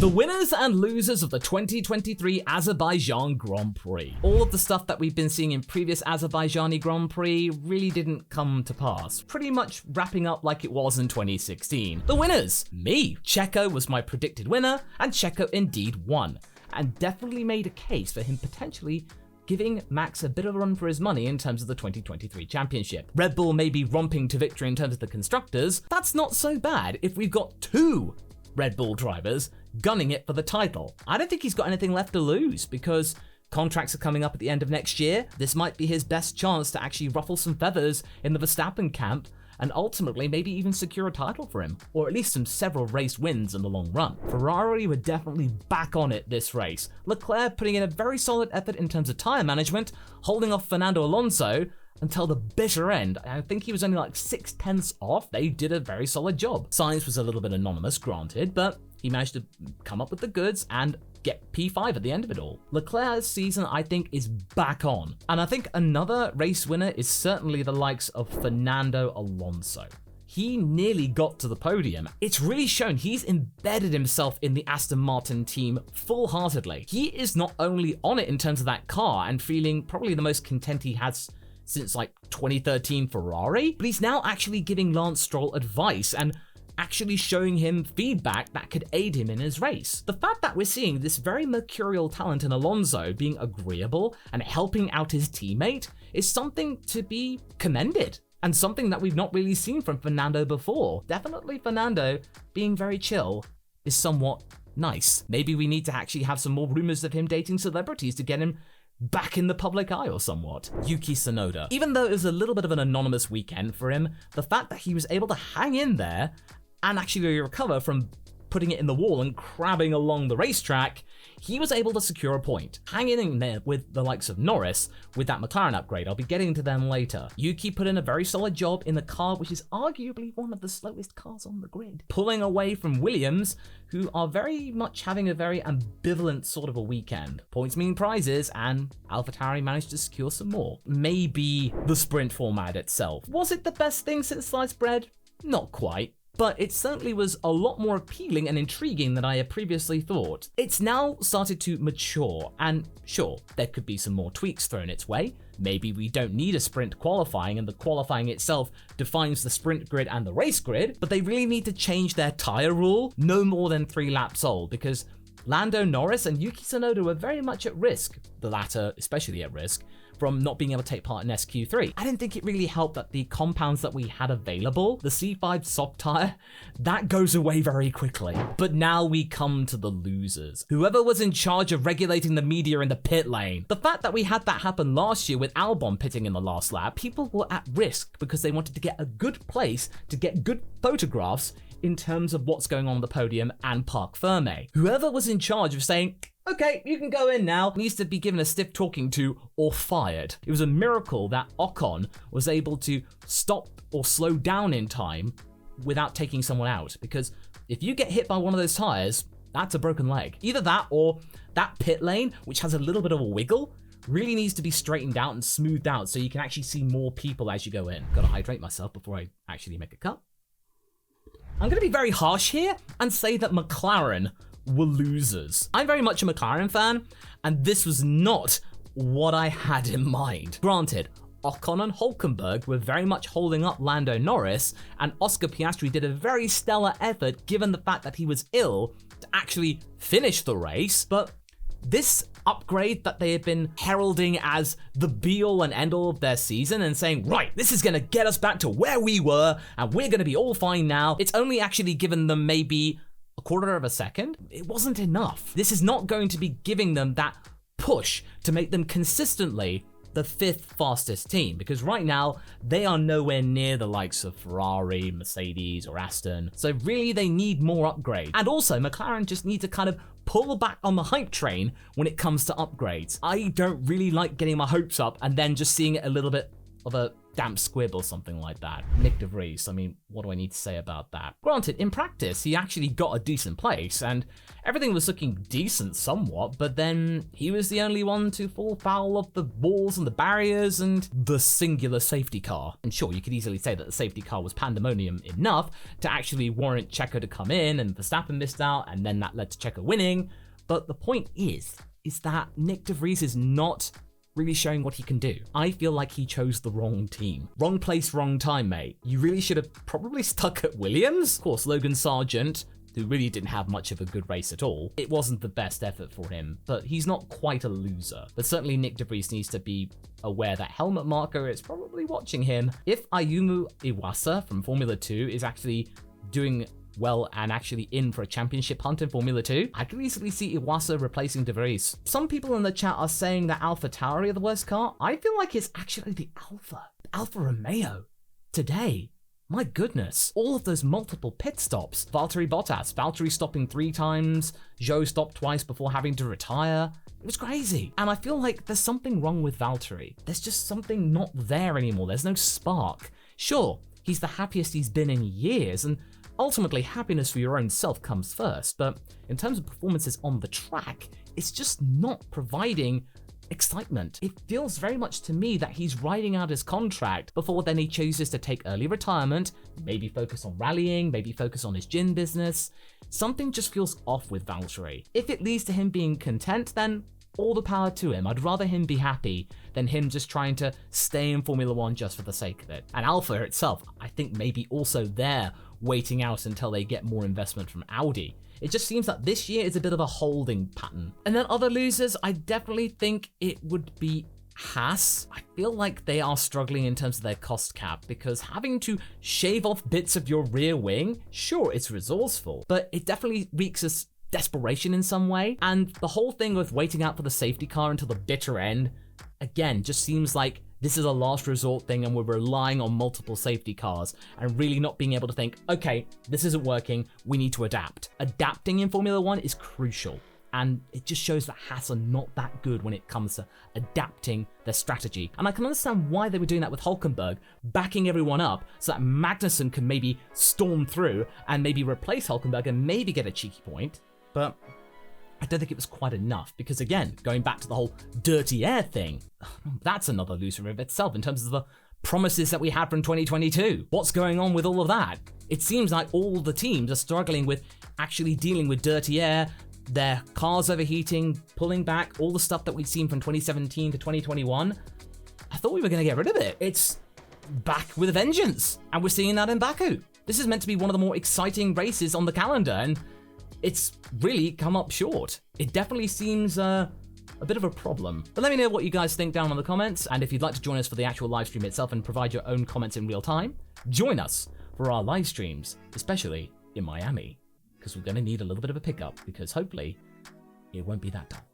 The winners and losers of the 2023 Azerbaijan Grand Prix. All of the stuff that we've been seeing in previous Azerbaijani Grand Prix really didn't come to pass, pretty much wrapping up like it was in 2016. The winners, me. Checo was my predicted winner, and Checo indeed won, and definitely made a case for him potentially giving Max a bit of a run for his money in terms of the 2023 championship. Red Bull may be romping to victory in terms of the constructors. That's not so bad if we've got two Red Bull drivers gunning it for the title. I don't think he's got anything left to lose because contracts are coming up at the end of next year. This might be his best chance to actually ruffle some feathers in the Verstappen camp and ultimately maybe even secure a title for him, or at least some several race wins in the long run. Ferrari were definitely back on it this race. LeClaire putting in a very solid effort in terms of tyre management, holding off Fernando Alonso until the bitter end. I think he was only like 6/10 off. They did a very solid job. Sainz was a little bit anonymous, granted, but he managed to come up with the goods and get P5 at the end of it all. Leclerc's season, I think, is back on. And I think another race winner is certainly the likes of Fernando Alonso. He nearly got to the podium. It's really shown he's embedded himself in the Aston Martin team full-heartedly. He is not only on it in terms of that car and feeling probably the most content he has since like 2013 Ferrari, but he's now actually giving Lance Stroll advice and actually showing him feedback that could aid him in his race. The fact that we're seeing this very mercurial talent in Alonso being agreeable and helping out his teammate is something to be commended, and something that we've not really seen from Fernando before. Definitely Fernando being very chill is somewhat nice. Maybe we need to actually have some more rumors of him dating celebrities to get him back in the public eye or somewhat. Yuki Sonoda. Even though it was a little bit of an anonymous weekend for him, the fact that he was able to hang in there and actually recover from putting it in the wall and crabbing along the racetrack, he was able to secure a point. Hanging in there with the likes of Norris with that McLaren upgrade. I'll be getting to them later. Yuki put in a very solid job in the car, which is arguably one of the slowest cars on the grid, pulling away from Williams, who are very much having a very ambivalent sort of a weekend. Points mean prizes, and AlphaTauri managed to secure some more. Maybe the sprint format itself. Was it the best thing since sliced bread? Not quite. But it certainly was a lot more appealing and intriguing than I had previously thought. It's now started to mature, and sure, there could be some more tweaks thrown its way. Maybe we don't need a sprint qualifying, and the qualifying itself defines the sprint grid and the race grid, but they really need to change their tyre rule no more than 3 laps old, because Lando Norris and Yuki Sonoda were very much at risk, the latter especially at risk, from not being able to take part in SQ3. I didn't think it really helped that the compounds that we had available, the C5 soft tire, that goes away very quickly. But now we come to the losers. Whoever was in charge of regulating the media in the pit lane. The fact that we had that happen last year with Albon pitting in the last lap, people were at risk because they wanted to get a good place to get good photographs in terms of what's going on the podium and Parc Ferme. Whoever was in charge of saying, okay, you can go in now, needs to be given a stiff talking to or fired. It was a miracle that Ocon was able to stop or slow down in time without taking someone out, because if you get hit by one of those tires, that's a broken leg. Either that or that pit lane, which has a little bit of a wiggle, really needs to be straightened out and smoothed out so you can actually see more people as you go in. Gotta hydrate myself before I actually make a cut. I'm gonna be very harsh here and say that McLaren were losers. I'm very much a McLaren fan, and this was not what I had in mind. Granted, Ocon and Hülkenberg were very much holding up Lando Norris, and Oscar Piastri did a very stellar effort given the fact that he was ill to actually finish the race, but this upgrade that they had been heralding as the be-all and end-all of their season and saying, right, this is going to get us back to where we were and we're going to be all fine now, it's only actually given them maybe a quarter of a second. It wasn't enough. This is not going to be giving them that push to make them consistently the 5th fastest team, because right now they are nowhere near the likes of Ferrari, Mercedes, or Aston. So really they need more upgrades. And also McLaren just need to kind of pull back on the hype train when it comes to upgrades. I don't really like getting my hopes up and then just seeing it a little bit of a damp squib or something like that. Nick de Vries, I mean, what do I need to say about that? Granted, in practice, he actually got a decent place, and everything was looking decent somewhat, but then he was the only one to fall foul of the walls and the barriers and the singular safety car. And sure, you could easily say that the safety car was pandemonium enough to actually warrant Checo to come in, and Verstappen missed out, and then that led to Checo winning. But the point is that Nick de Vries is not really showing what he can do. I feel like he chose the wrong team. Wrong place, wrong time, mate. You really should have probably stuck at Williams. Of course, Logan Sargent, who really didn't have much of a good race at all. It wasn't the best effort for him, but he's not quite a loser. But certainly Nick de Vries needs to be aware that helmet marker is probably watching him. If Ayumu Iwasa from Formula 2 is actually doing well and actually in for a championship hunt in Formula 2, I could easily see Iwasa replacing de Vries. Some people in the chat are saying that AlphaTauri are the worst car. I feel like it's actually the Alfa Romeo. Today, my goodness, all of those multiple pit stops. Valtteri Bottas, Valtteri stopping 3 times, Zhou stopped twice before having to retire. It was crazy. And I feel like there's something wrong with Valtteri. There's just something not there anymore. There's no spark. Sure, he's the happiest he's been in years, and ultimately, happiness for your own self comes first, but in terms of performances on the track, it's just not providing excitement. It feels very much to me that he's riding out his contract before then he chooses to take early retirement, maybe focus on rallying, maybe focus on his gin business. Something just feels off with Valtteri. If it leads to him being content, then all the power to him. I'd rather him be happy than him just trying to stay in Formula 1 just for the sake of it. And Alpha itself, I think maybe also there waiting out until they get more investment from Audi. It just seems that this year is a bit of a holding pattern. And then other losers, I definitely think it would be Haas. I feel like they are struggling in terms of their cost cap, because having to shave off bits of your rear wing, sure, it's resourceful, but it definitely reeks of desperation in some way. And the whole thing with waiting out for the safety car until the bitter end, again, just seems like this is a last resort thing and we're relying on multiple safety cars and really not being able to think, okay, this isn't working, we need to adapt. Adapting in Formula 1 is crucial. And it just shows that Haas are not that good when it comes to adapting their strategy. And I can understand why they were doing that with Hülkenberg, backing everyone up so that Magnussen can maybe storm through and maybe replace Hülkenberg and maybe get a cheeky point. But I don't think it was quite enough, because again, going back to the whole dirty air thing, that's another loser of itself in terms of the promises that we had from 2022. What's going on with all of that? It seems like all the teams are struggling with actually dealing with dirty air, their cars overheating, pulling back, all the stuff that we've seen from 2017 to 2021. I thought we were going to get rid of it. It's back with a vengeance, and we're seeing that in Baku. This is meant to be one of the more exciting races on the calendar, and it's really come up short. It definitely seems a bit of a problem. But let me know what you guys think down in the comments, and if you'd like to join us for the actual live stream itself and provide your own comments in real time, join us for our live streams, especially in Miami, because we're going to need a little bit of a pickup, because hopefully it won't be that dull.